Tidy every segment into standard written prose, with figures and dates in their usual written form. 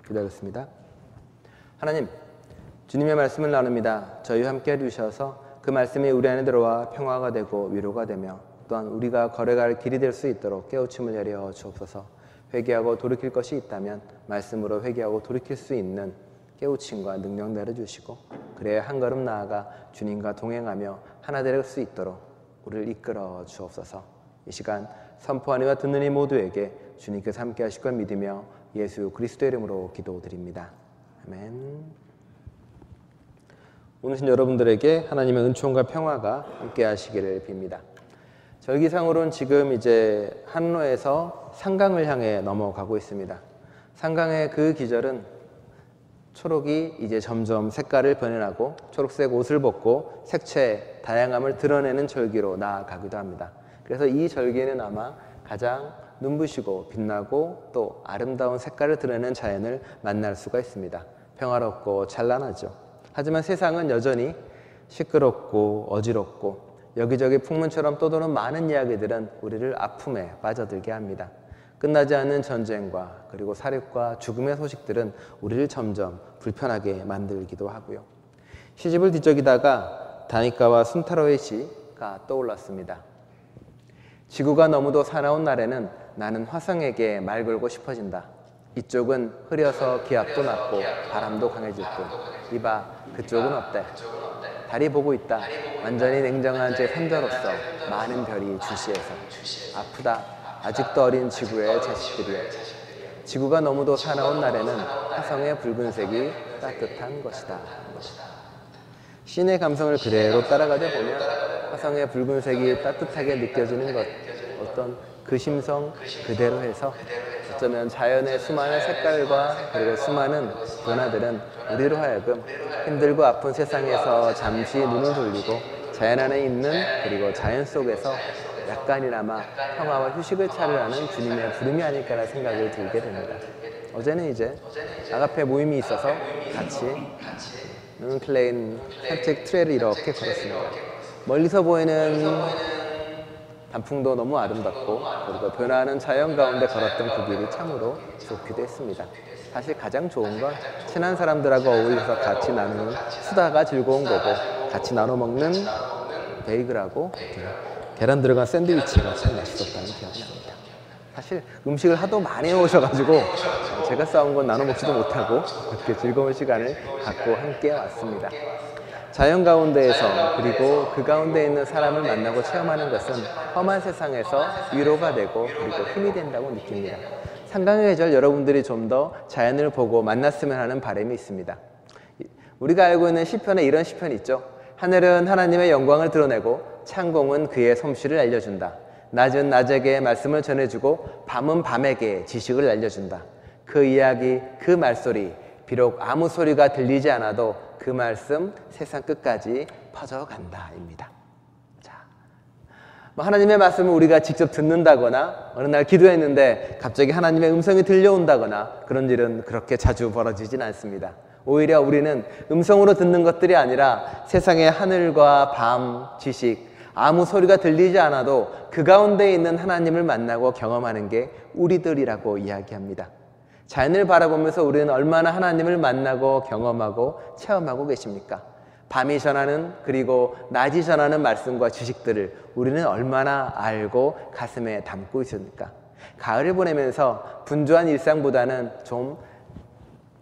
기도하겠습니다. 하나님, 주님의 말씀을 나눕니다. 저희와 함께 해주셔서 그 말씀이 우리 안에 들어와 평화가 되고 위로가 되며 또한 우리가 걸어갈 길이 될 수 있도록 깨우침을 내려 주옵소서. 회개하고 돌이킬 것이 있다면 말씀으로 회개하고 돌이킬 수 있는 깨우침과 능력 내려주시고, 그래야 한 걸음 나아가 주님과 동행하며 하나 될 수 있도록 우리를 이끌어 주옵소서. 이 시간 선포하는 이와 듣는 이 모두에게 주님께서 함께 하실 걸 믿으며 예수 그리스도의 이름으로 기도드립니다. 아멘. 오늘 여러분들에게 하나님의 은총과 평화가 함께 하시기를 빕니다. 절기상으로는 지금 이제 한로에서 상강을 향해 넘어가고 있습니다. 상강의 그 기절은 초록이 이제 점점 색깔을 변해나고 초록색 옷을 벗고 색채 다양함을 드러내는 절기로 나아가기도 합니다. 그래서 이 절기는 아마 가장 눈부시고 빛나고 또 아름다운 색깔을 드러내는 자연을 만날 수가 있습니다. 평화롭고 찬란하죠. 하지만 세상은 여전히 시끄럽고 어지럽고 여기저기 풍문처럼 떠도는 많은 이야기들은 우리를 아픔에 빠져들게 합니다. 끝나지 않는 전쟁과 그리고 살육과 죽음의 소식들은 우리를 점점 불편하게 만들기도 하고요. 시집을 뒤적이다가 다니카와 순타로의 시가 떠올랐습니다. 지구가 너무도 사나운 날에는 나는 화성에게 말 걸고 싶어진다. 이쪽은 흐려서 기압도 낮고 바람도 강해질 뿐. 이봐, 그쪽은 어때? 달이 보고 있다. 완전히 냉정한 제3자로서 많은 별이 주시해서. 아프다. 아직도 어린 지구의 자식들이여. 지구가 너무도 사나운 날에는 화성의 붉은색이 따뜻한 것이다. 신의 감성을 그대로 따라가다 보면 화성의 붉은색이 따뜻하게 느껴지는 것, 어떤 그 심성 그대로 해서 어쩌면 자연의 수많은 색깔과 그리고 수많은 변화들은 우리로 하여금 힘들고 아픈 세상에서 잠시 눈을 돌리고 자연 안에 있는 그리고 자연 속에서 약간이나마 평화와 휴식을 찾으라는 주님의 부름이 아닐까라는 생각을 들게 됩니다. 어제는 이제 아가페 모임이 있어서 같이 클레인 산책 트레일을 이렇게 걸었습니다. 멀리서 보이는 단풍도 너무 아름답고 그리고 변화하는 자연 가운데 걸었던 그 길이 참으로 좋기도 했습니다. 사실 가장 좋은 건 친한 사람들하고 어울려서 같이 나누는 수다가 즐거운 거고, 같이 나눠 먹는 베이글하고 계란 들어간 샌드위치가 참 맛있었다는 기억이 납니다. 사실 음식을 하도 많이 해오셔가지고 제가 싸운 건 나눠 먹지도 못하고 그렇게 즐거운 시간을 갖고 함께 왔습니다. 자연 가운데에서 그리고 그 가운데 있는 사람을 만나고 체험하는 것은 험한 세상에서 위로가 되고 그리고 힘이 된다고 느낍니다. 상강의 계절 여러분들이 좀 더 자연을 보고 만났으면 하는 바람이 있습니다. 우리가 알고 있는 시편에 이런 시편이 있죠. 하늘은 하나님의 영광을 드러내고 창공은 그의 솜씨를 알려준다. 낮은 낮에게 말씀을 전해주고 밤은 밤에게 지식을 알려준다. 그 이야기, 그 말소리, 비록 아무 소리가 들리지 않아도 그 말씀 세상 끝까지 퍼져간다 입니다. 자, 하나님의 말씀을 우리가 직접 듣는다거나 어느 날 기도했는데 갑자기 하나님의 음성이 들려온다거나 그런 일은 그렇게 자주 벌어지진 않습니다. 오히려 우리는 음성으로 듣는 것들이 아니라 세상의 하늘과 밤, 지식, 아무 소리가 들리지 않아도 그 가운데 있는 하나님을 만나고 경험하는 게 우리들이라고 이야기합니다. 자연을 바라보면서 우리는 얼마나 하나님을 만나고 경험하고 체험하고 계십니까? 밤이 전하는 그리고 낮이 전하는 말씀과 지식들을 우리는 얼마나 알고 가슴에 담고 있습니까? 가을을 보내면서 분주한 일상보다는 좀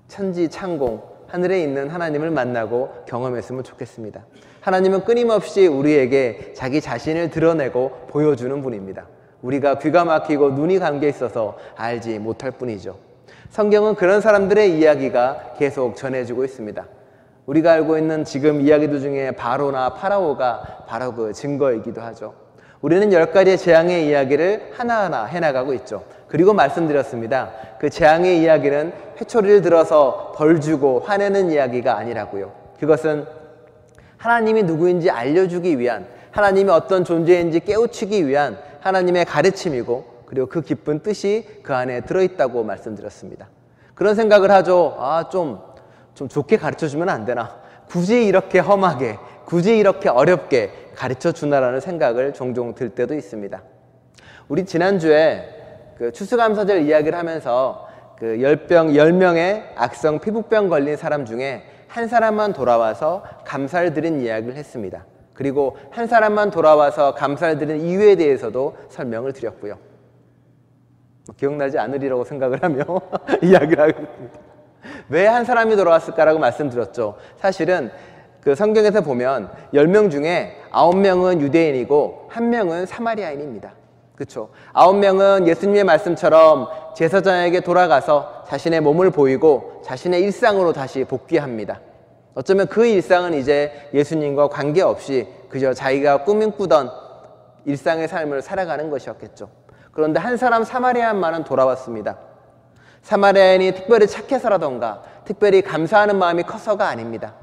천지창공, 하늘에 있는 하나님을 만나고 경험했으면 좋겠습니다. 하나님은 끊임없이 우리에게 자기 자신을 드러내고 보여주는 분입니다. 우리가 귀가 막히고 눈이 감겨 있어서 알지 못할 뿐이죠. 성경은 그런 사람들의 이야기가 계속 전해지고 있습니다. 우리가 알고 있는 지금 이야기들 중에 바로나 파라오가 바로 그 증거이기도 하죠. 우리는 10가지의 재앙의 이야기를 하나하나 해나가고 있죠. 그리고 말씀드렸습니다. 그 재앙의 이야기는 회초리를 들어서 벌 주고 화내는 이야기가 아니라고요. 그것은 하나님이 누구인지 알려주기 위한, 하나님이 어떤 존재인지 깨우치기 위한 하나님의 가르침이고, 그리고 그 깊은 뜻이 그 안에 들어있다고 말씀드렸습니다. 그런 생각을 하죠. 좀 좋게 가르쳐주면 안 되나? 굳이 이렇게 험하게, 굳이 이렇게 어렵게 가르쳐주나라는 생각을 종종 들 때도 있습니다. 우리 지난주에 그 추수감사절 이야기를 하면서 그 10명의 악성 피부병 걸린 사람 중에 한 사람만 돌아와서 감사를 드린 이야기를 했습니다. 그리고 한 사람만 돌아와서 감사를 드린 이유에 대해서도 설명을 드렸고요. 기억나지 않으리라고 생각을 하며 이야기를 하고 있습니다. 왜 한 사람이 돌아왔을까라고 말씀드렸죠. 사실은 그 성경에서 보면 10명 중에 9명은 유대인이고 1명은 사마리아인입니다. 그렇죠? 9명은 예수님의 말씀처럼 제사장에게 돌아가서 자신의 몸을 보이고 자신의 일상으로 다시 복귀합니다. 어쩌면 그 일상은 이제 예수님과 관계없이 그저 자기가 꾸던 일상의 삶을 살아가는 것이었겠죠. 그런데 한 사람 사마리아인만은 돌아왔습니다. 사마리아인이 특별히 착해서라던가 특별히 감사하는 마음이 커서가 아닙니다.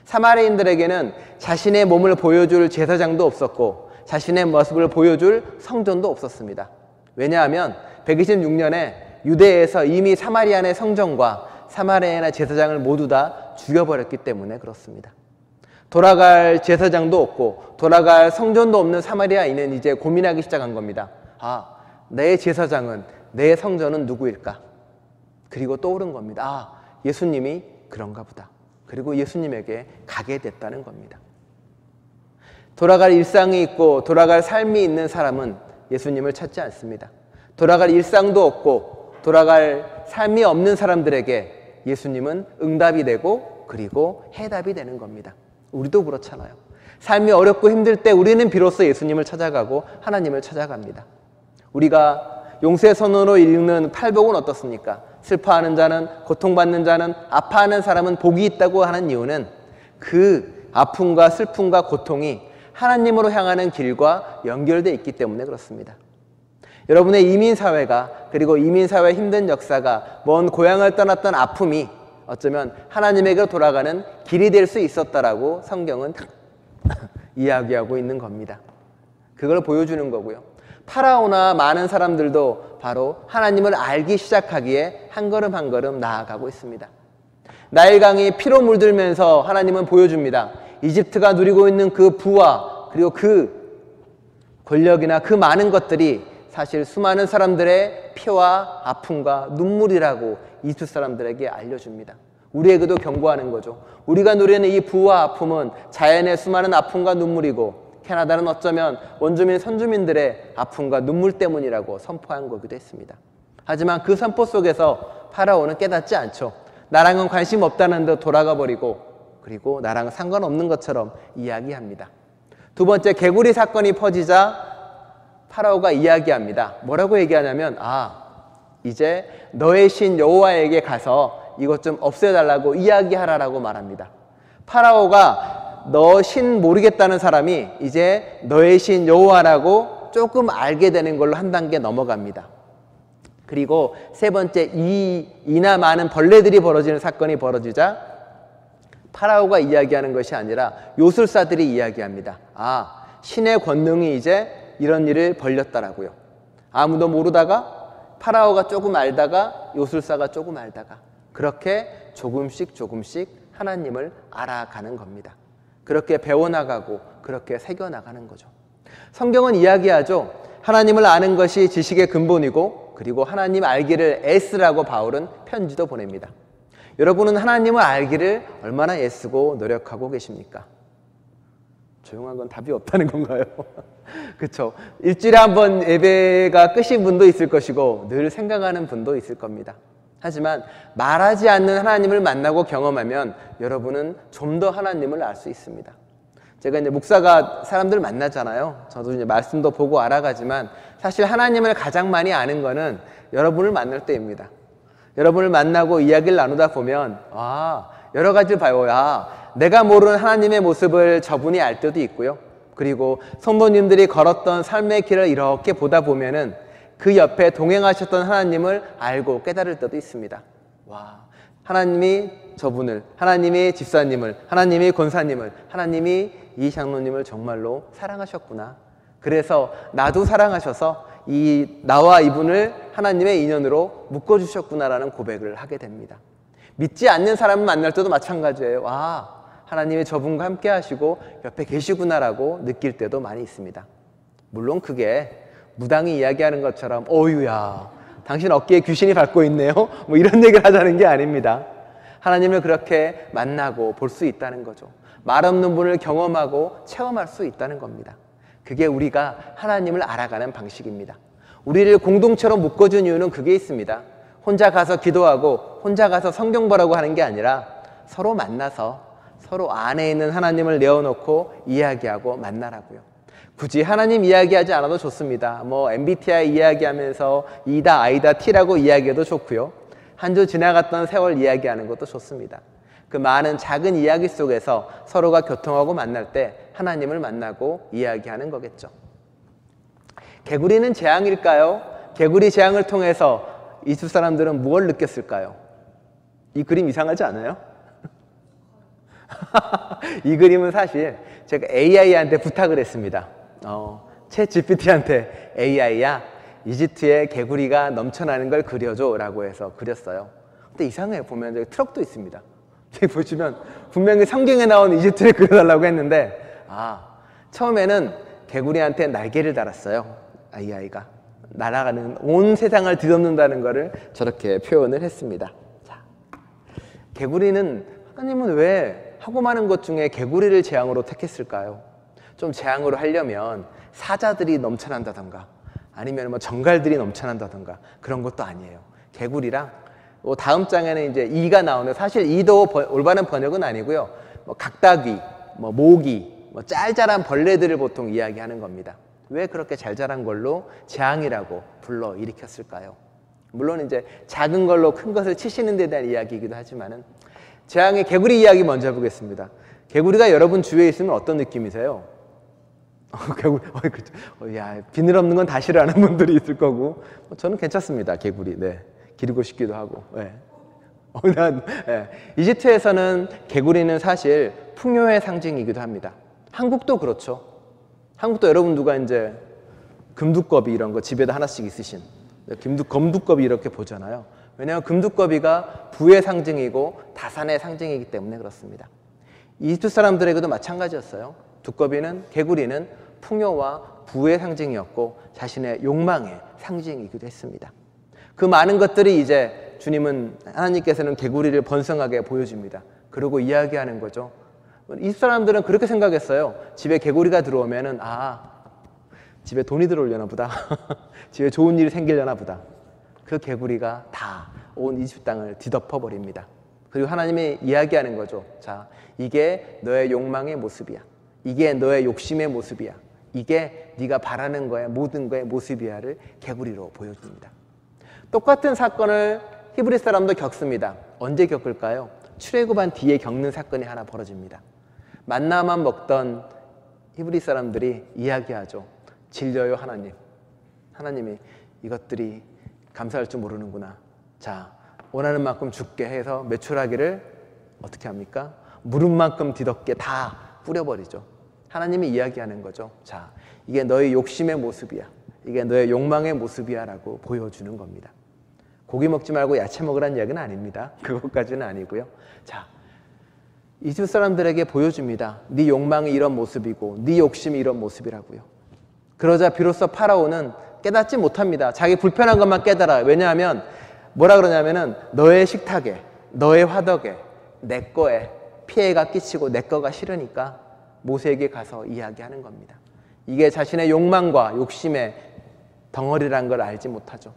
사마리아인들에게는 자신의 몸을 보여줄 제사장도 없었고 자신의 모습을 보여줄 성전도 없었습니다. 왜냐하면 126년에 유대에서 이미 사마리아인의 성전과 사마리아인의 제사장을 모두 다 죽여버렸기 때문에 그렇습니다. 돌아갈 제사장도 없고 돌아갈 성전도 없는 사마리아인은 이제 고민하기 시작한 겁니다. 아, 내 제사장은, 내 성전은 누구일까? 그리고 떠오른 겁니다. 아, 예수님이 그런가 보다. 그리고 예수님에게 가게 됐다는 겁니다. 돌아갈 일상이 있고 돌아갈 삶이 있는 사람은 예수님을 찾지 않습니다. 돌아갈 일상도 없고 돌아갈 삶이 없는 사람들에게 예수님은 응답이 되고 그리고 해답이 되는 겁니다. 우리도 그렇잖아요. 삶이 어렵고 힘들 때 우리는 비로소 예수님을 찾아가고 하나님을 찾아갑니다. 우리가 용서의 선언으로 읽는 팔복은 어떻습니까? 슬퍼하는 자는, 고통받는 자는, 아파하는 사람은 복이 있다고 하는 이유는 그 아픔과 슬픔과 고통이 하나님으로 향하는 길과 연결되어 있기 때문에 그렇습니다. 여러분의 이민사회가, 그리고 이민사회의 힘든 역사가, 먼 고향을 떠났던 아픔이 어쩌면 하나님에게 돌아가는 길이 될 수 있었다라고 성경은 이야기하고 있는 겁니다. 그걸 보여주는 거고요. 파라오나 많은 사람들도 바로 하나님을 알기 시작하기에 한 걸음 한 걸음 나아가고 있습니다. 나일강이 피로 물들면서 하나님은 보여줍니다. 이집트가 누리고 있는 그 부와 그리고 그 권력이나 그 많은 것들이 사실 수많은 사람들의 피와 아픔과 눈물이라고 이집트 사람들에게 알려줍니다. 우리에게도 경고하는 거죠. 우리가 누리는 이 부와 아픔은 자연의 수많은 아픔과 눈물이고 캐나다는 어쩌면 원주민 선주민들의 아픔과 눈물 때문이라고 선포한 거기도 했습니다. 하지만 그 선포 속에서 파라오는 깨닫지 않죠. 나랑은 관심 없다는 듯 돌아가 버리고 그리고 나랑 상관없는 것처럼 이야기합니다. 두 번째, 개구리 사건이 퍼지자 파라오가 이야기합니다. 뭐라고 얘기하냐면 이제 너의 신 여호와에게 가서 이것 좀 없애달라고 이야기하라라고 말합니다. 파라오가 너 신 모르겠다는 사람이 이제 너의 신 여호와라고 조금 알게 되는 걸로 한 단계 넘어갑니다. 그리고 세 번째, 이나 많은 벌레들이 벌어지는 사건이 벌어지자 파라오가 이야기하는 것이 아니라 요술사들이 이야기합니다. 신의 권능이 이제 이런 일을 벌렸다라고요. 아무도 모르다가 파라오가 조금 알다가 요술사가 조금 알다가 그렇게 조금씩 하나님을 알아가는 겁니다. 그렇게 배워나가고 그렇게 새겨나가는 거죠. 성경은 이야기하죠. 하나님을 아는 것이 지식의 근본이고 그리고 하나님 알기를 애쓰라고 바울은 편지도 보냅니다. 여러분은 하나님을 알기를 얼마나 애쓰고 노력하고 계십니까? 조용한 건 답이 없다는 건가요? 그렇죠. 일주일에 한 번 예배가 끝인 분도 있을 것이고 늘 생각하는 분도 있을 겁니다. 하지만 말하지 않는 하나님을 만나고 경험하면 여러분은 좀 더 하나님을 알 수 있습니다. 제가 이제 목사가 사람들 만나잖아요. 저도 이제 말씀도 보고 알아가지만 사실 하나님을 가장 많이 아는 거는 여러분을 만날 때입니다. 여러분을 만나고 이야기를 나누다 보면 여러 가지를 봐요. 내가 모르는 하나님의 모습을 저분이 알 때도 있고요. 그리고 성도님들이 걸었던 삶의 길을 이렇게 보다 보면은 그 옆에 동행하셨던 하나님을 알고 깨달을 때도 있습니다. 하나님이 저분을, 하나님이 집사님을, 하나님이 권사님을, 하나님이 이 장로님을 정말로 사랑하셨구나. 그래서 나도 사랑하셔서 나와 이분을 하나님의 인연으로 묶어주셨구나라는 고백을 하게 됩니다. 믿지 않는 사람을 만날 때도 마찬가지예요. 하나님이 저분과 함께 하시고 옆에 계시구나라고 느낄 때도 많이 있습니다. 물론 그게 무당이 이야기하는 것처럼 어유야 당신 어깨에 귀신이 밟고 있네요. 뭐 이런 얘기를 하자는 게 아닙니다. 하나님을 그렇게 만나고 볼 수 있다는 거죠. 말 없는 분을 경험하고 체험할 수 있다는 겁니다. 그게 우리가 하나님을 알아가는 방식입니다. 우리를 공동체로 묶어준 이유는 그게 있습니다. 혼자 가서 기도하고 혼자 가서 성경 보라고 하는 게 아니라 서로 만나서 서로 안에 있는 하나님을 내어놓고 이야기하고 만나라고요. 굳이 하나님 이야기하지 않아도 좋습니다. 뭐 MBTI 이야기하면서 E다 I다 T라고 이야기해도 좋고요. 한 주 지나갔던 세월 이야기하는 것도 좋습니다. 그 많은 작은 이야기 속에서 서로가 교통하고 만날 때 하나님을 만나고 이야기하는 거겠죠. 개구리는 재앙일까요? 개구리 재앙을 통해서 이집 사람들은 무엇을 느꼈을까요? 이 그림 이상하지 않아요? 이 그림은 사실 제가 AI한테 부탁을 했습니다. 챗 GPT한테 AI야, 이집트에 개구리가 넘쳐나는 걸 그려줘 라고 해서 그렸어요. 근데 이상해요. 보면 여기 트럭도 있습니다. 여기 보시면 분명히 성경에 나온 이집트를 그려달라고 했는데 처음에는 개구리한테 날개를 달았어요. AI가 날아가는 온 세상을 뒤덮는다는 것을 저렇게 표현을 했습니다. 자, 개구리는 하나님은 왜 하고 많은 것 중에 개구리를 재앙으로 택했을까요? 좀 재앙으로 하려면 사자들이 넘쳐난다던가 아니면 뭐 정갈들이 넘쳐난다던가 그런 것도 아니에요. 개구리랑 다음 장에는 이제 이가 나오는데 사실 이도 올바른 번역은 아니고요. 뭐 각다귀, 뭐 모기, 뭐 짤짤한 벌레들을 보통 이야기하는 겁니다. 왜 그렇게 잘 자란 걸로 재앙이라고 불러 일으켰을까요? 물론 이제 작은 걸로 큰 것을 치시는 데 대한 이야기이기도 하지만은 재앙의 개구리 이야기 먼저 해보겠습니다. 개구리가 여러분 주위에 있으면 어떤 느낌이세요? 개구리, 야, 비늘 없는 건 다 싫어하는 분들이 있을 거고, 저는 괜찮습니다. 개구리, 네, 기르고 싶기도 하고. 네. 이집트에서는 개구리는 사실 풍요의 상징이기도 합니다. 한국도 그렇죠. 한국도 여러분 누가 이제 금두꺼비 이런 거 집에다 하나씩 있으신 검두꺼비 이렇게 보잖아요. 왜냐하면 금두꺼비가 부의 상징이고 다산의 상징이기 때문에 그렇습니다. 이집트 사람들에게도 마찬가지였어요. 두꺼비는 개구리는 풍요와 부의 상징이었고 자신의 욕망의 상징이기도 했습니다. 그 많은 것들이 이제 주님은 하나님께서는 개구리를 번성하게 보여줍니다. 그리고 이야기하는 거죠. 이 사람들은 그렇게 생각했어요. 집에 개구리가 들어오면은 집에 돈이 들어오려나 보다. 집에 좋은 일이 생기려나 보다. 그 개구리가 다 온 이집트 땅을 뒤덮어 버립니다. 그리고 하나님이 이야기하는 거죠. 자, 이게 너의 욕망의 모습이야. 이게 너의 욕심의 모습이야. 이게 네가 바라는 거야. 모든 거의 모습이야를 개구리로 보여줍니다. 똑같은 사건을 히브리 사람도 겪습니다. 언제 겪을까요? 출애굽한 뒤에 겪는 사건이 하나 벌어집니다. 만나만 먹던 히브리 사람들이 이야기하죠. 질려요 하나님. 하나님이 이것들이 감사할 줄 모르는구나. 자, 원하는 만큼 줄게 해서 메추라기를 어떻게 합니까? 무릎 만큼 뒤덮게 다 뿌려버리죠. 하나님이 이야기하는 거죠. 자, 이게 너의 욕심의 모습이야. 이게 너의 욕망의 모습이야 라고 보여주는 겁니다. 고기 먹지 말고 야채 먹으라는 이야기는 아닙니다. 그것까지는 아니고요. 자, 이집트 사람들에게 보여줍니다. 네 욕망이 이런 모습이고 네 욕심이 이런 모습이라고요. 그러자 비로소 파라오는 깨닫지 못합니다. 자기 불편한 것만 깨달아요. 왜냐하면 뭐라 그러냐면은 너의 식탁에 너의 화덕에 내 거에 피해가 끼치고 내 거가 싫으니까 모세에게 가서 이야기하는 겁니다. 이게 자신의 욕망과 욕심의 덩어리란 걸 알지 못하죠.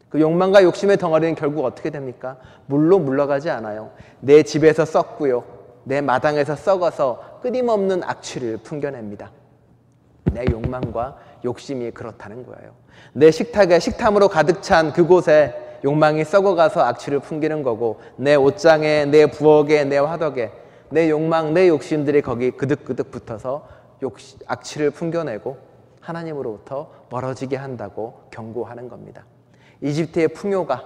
그 욕망과 욕심의 덩어리는 결국 어떻게 됩니까? 물로 물러가지 않아요. 내 집에서 썩고요. 내 마당에서 썩어서 끊임없는 악취를 풍겨냅니다. 내 욕망과 욕심이 그렇다는 거예요. 내 식탁에 식탐으로 가득 찬 그곳에 욕망이 썩어가서 악취를 풍기는 거고 내 옷장에 내 부엌에 내 화덕에 내 욕망 내 욕심들이 거기 그득그득 붙어서 악취를 풍겨내고 하나님으로부터 멀어지게 한다고 경고하는 겁니다. 이집트의 풍요가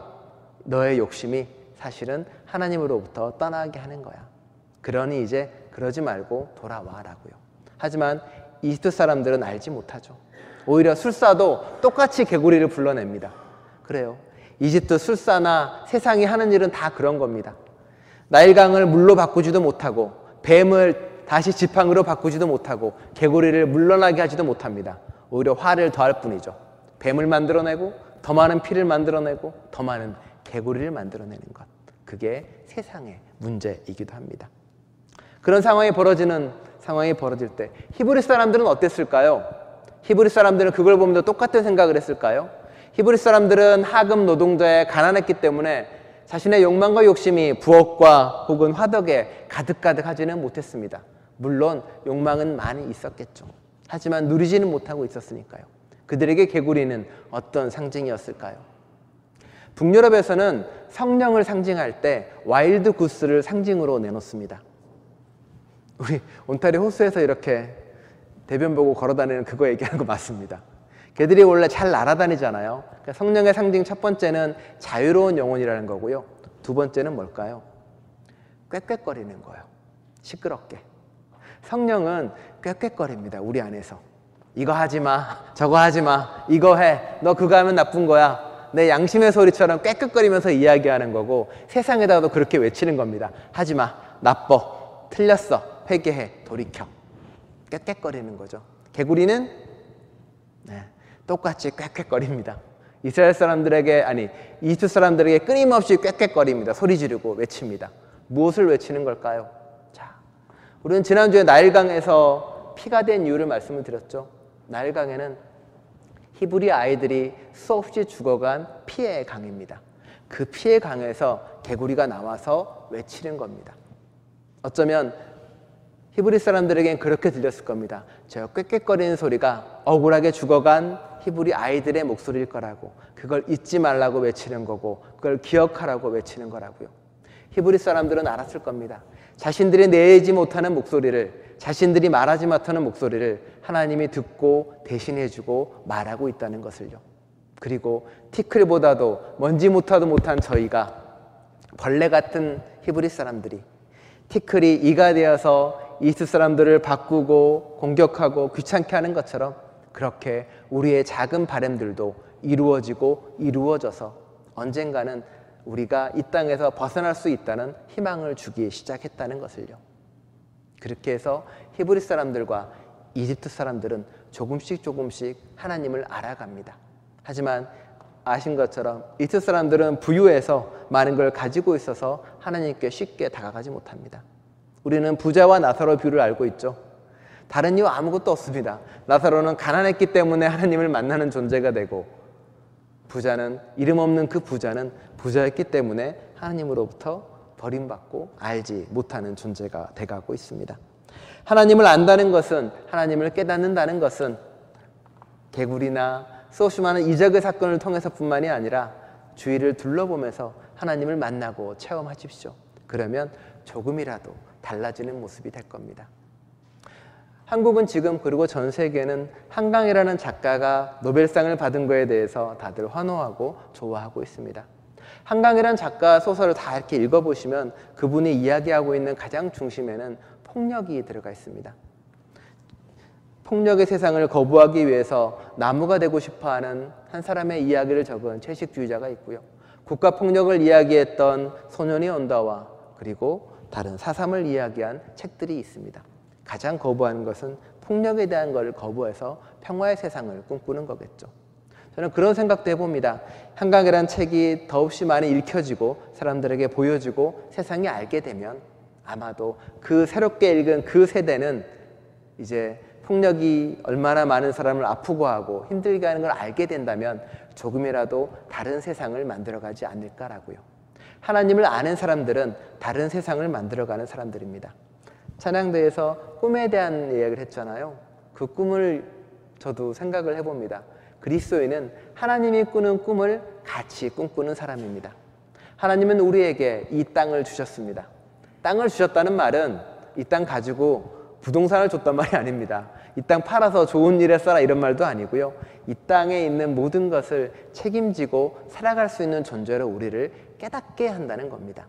너의 욕심이 사실은 하나님으로부터 떠나게 하는 거야. 그러니 이제 그러지 말고 돌아와라고요. 하지만 이집트 사람들은 알지 못하죠. 오히려 술사도 똑같이 개구리를 불러냅니다. 그래요. 이집트 술사나 세상이 하는 일은 다 그런 겁니다. 나일강을 물로 바꾸지도 못하고 뱀을 다시 지팡이로 바꾸지도 못하고 개구리를 물러나게 하지도 못합니다. 오히려 화를 더할 뿐이죠. 뱀을 만들어내고 더 많은 피를 만들어내고 더 많은 개구리를 만들어내는 것. 그게 세상의 문제이기도 합니다. 그런 상황이 벌어질 때 히브리 사람들은 어땠을까요? 히브리 사람들은 그걸 보면서 똑같은 생각을 했을까요? 히브리 사람들은 하급 노동자에 가난했기 때문에 자신의 욕망과 욕심이 부엌과 혹은 화덕에 가득하지는 못했습니다. 물론 욕망은 많이 있었겠죠. 하지만 누리지는 못하고 있었으니까요. 그들에게 개구리는 어떤 상징이었을까요? 북유럽에서는 성령을 상징할 때 와일드 구스를 상징으로 내놓습니다. 우리 온타리 호수에서 이렇게 대변 보고 걸어다니는 그거 얘기하는 거 맞습니다. 걔들이 원래 잘 날아다니잖아요. 그러니까 성령의 상징 첫 번째는 자유로운 영혼이라는 거고요. 두 번째는 뭘까요? 꾀꾀거리는 거예요. 시끄럽게. 성령은 꾀꾀거립니다. 우리 안에서. 이거 하지 마, 저거 하지 마, 이거 해, 너 그거 하면 나쁜 거야. 내 양심의 소리처럼 꾀꾀거리면서 이야기하는 거고 세상에다가도 그렇게 외치는 겁니다. 하지 마, 나빠, 틀렸어, 회개해, 돌이켜. 꾀꾀거리는 거죠. 개구리는 똑같이 꾀꾀거립니다. 이스라엘 사람들에게 이집트 사람들에게 끊임없이 꾀꾀거립니다. 소리 지르고 외칩니다. 무엇을 외치는 걸까요? 자, 우리는 지난주에 나일강에서 피가 된 이유를 말씀을 드렸죠. 나일강에는 히브리 아이들이 수없이 죽어간 피의 강입니다. 그 피의 강에서 개구리가 나와서 외치는 겁니다. 어쩌면 히브리 사람들에겐 그렇게 들렸을 겁니다. 저 꾀꾀거리는 소리가 억울하게 죽어간 히브리 아이들의 목소리일 거라고, 그걸 잊지 말라고 외치는 거고, 그걸 기억하라고 외치는 거라고요. 히브리 사람들은 알았을 겁니다. 자신들이 내지 못하는 목소리를, 자신들이 말하지 못하는 목소리를 하나님이 듣고 대신해주고 말하고 있다는 것을요. 그리고 티클보다도 먼지무타도 못한 저희가, 벌레 같은 히브리 사람들이 티클이 이가 되어서 이집트 사람들을 바꾸고 공격하고 귀찮게 하는 것처럼 그렇게 우리의 작은 바람들도 이루어지고 이루어져서 언젠가는 우리가 이 땅에서 벗어날 수 있다는 희망을 주기 시작했다는 것을요. 그렇게 해서 히브리 사람들과 이집트 사람들은 조금씩 하나님을 알아갑니다. 하지만 아신 것처럼 이집트 사람들은 부유해서 많은 걸 가지고 있어서 하나님께 쉽게 다가가지 못합니다. 우리는 부자와 나사로 비유를 알고 있죠. 다른 이유 아무것도 없습니다. 나사로는 가난했기 때문에 하나님을 만나는 존재가 되고, 부자는, 이름 없는 그 부자는 부자였기 때문에 하나님으로부터 버림받고 알지 못하는 존재가 돼가고 있습니다. 하나님을 안다는 것은, 하나님을 깨닫는다는 것은 개구리나 수없이 많은 이적의 사건을 통해서 뿐만이 아니라 주위를 둘러보면서 하나님을 만나고 체험하십시오. 그러면 조금이라도 달라지는 모습이 될 겁니다. 한국은 지금, 그리고 전 세계는 한강이라는 작가가 노벨상을 받은 거에 대해서 다들 환호하고 좋아하고 있습니다. 한강이라는 작가 소설을 다 이렇게 읽어보시면 그분이 이야기하고 있는 가장 중심에는 폭력이 들어가 있습니다. 폭력의 세상을 거부하기 위해서 나무가 되고 싶어하는 한 사람의 이야기를 적은 채식주의자가 있고요. 국가폭력을 이야기했던 소년이 온다와 그리고 다른 사삼을 이야기한 책들이 있습니다. 가장 거부하는 것은 폭력에 대한 것을 거부해서 평화의 세상을 꿈꾸는 거겠죠. 저는 그런 생각도 해봅니다. 한강이라는 책이 더없이 많이 읽혀지고 사람들에게 보여지고 세상이 알게 되면 아마도 그 새롭게 읽은 그 세대는 이제 폭력이 얼마나 많은 사람을 아프고 하고 힘들게 하는 걸 알게 된다면 조금이라도 다른 세상을 만들어가지 않을까라고요. 하나님을 아는 사람들은 다른 세상을 만들어가는 사람들입니다. 찬양대에서 꿈에 대한 이야기를 했잖아요. 그 꿈을 저도 생각을 해봅니다. 그리스도인은 하나님이 꾸는 꿈을 같이 꿈꾸는 사람입니다. 하나님은 우리에게 이 땅을 주셨습니다. 땅을 주셨다는 말은 이 땅 가지고 부동산을 줬단 말이 아닙니다. 이 땅 팔아서 좋은 일에 써라 이런 말도 아니고요. 이 땅에 있는 모든 것을 책임지고 살아갈 수 있는 존재로 우리를 깨닫게 한다는 겁니다.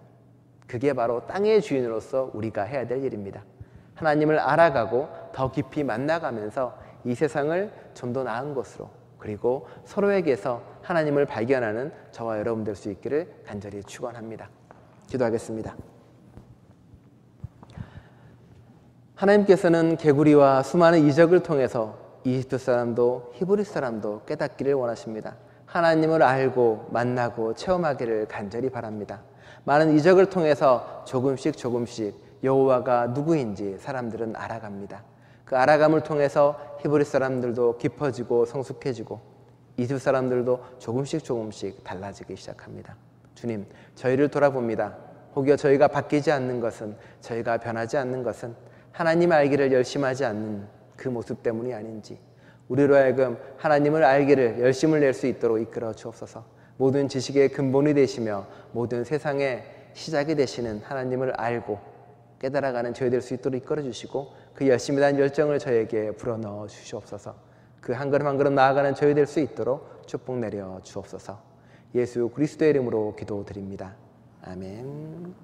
그게 바로 땅의 주인으로서 우리가 해야 될 일입니다. 하나님을 알아가고 더 깊이 만나가면서 이 세상을 좀 더 나은 곳으로, 그리고 서로에게서 하나님을 발견하는 저와 여러분 될 수 있기를 간절히 축원합니다. 기도하겠습니다. 하나님께서는 개구리와 수많은 이적을 통해서 이집트 사람도 히브리 사람도 깨닫기를 원하십니다. 하나님을 알고 만나고 체험하기를 간절히 바랍니다. 많은 이적을 통해서 조금씩 여호와가 누구인지 사람들은 알아갑니다. 그 알아감을 통해서 히브리 사람들도 깊어지고 성숙해지고 이집 사람들도 조금씩 달라지기 시작합니다. 주님, 저희를 돌아봅니다. 혹여 저희가 바뀌지 않는 것은, 저희가 변하지 않는 것은 하나님 알기를 열심하지 않는 그 모습 때문이 아닌지, 우리로 하여금 하나님을 알기를 열심을 낼 수 있도록 이끌어 주옵소서. 모든 지식의 근본이 되시며 모든 세상의 시작이 되시는 하나님을 알고 깨달아가는 저희 될 수 있도록 이끌어 주시고, 그 열심에 대한 열정을 저에게 불어넣어 주시옵소서. 그 한 걸음 한 걸음 나아가는 저희 될 수 있도록 축복 내려 주옵소서. 예수 그리스도의 이름으로 기도드립니다. 아멘.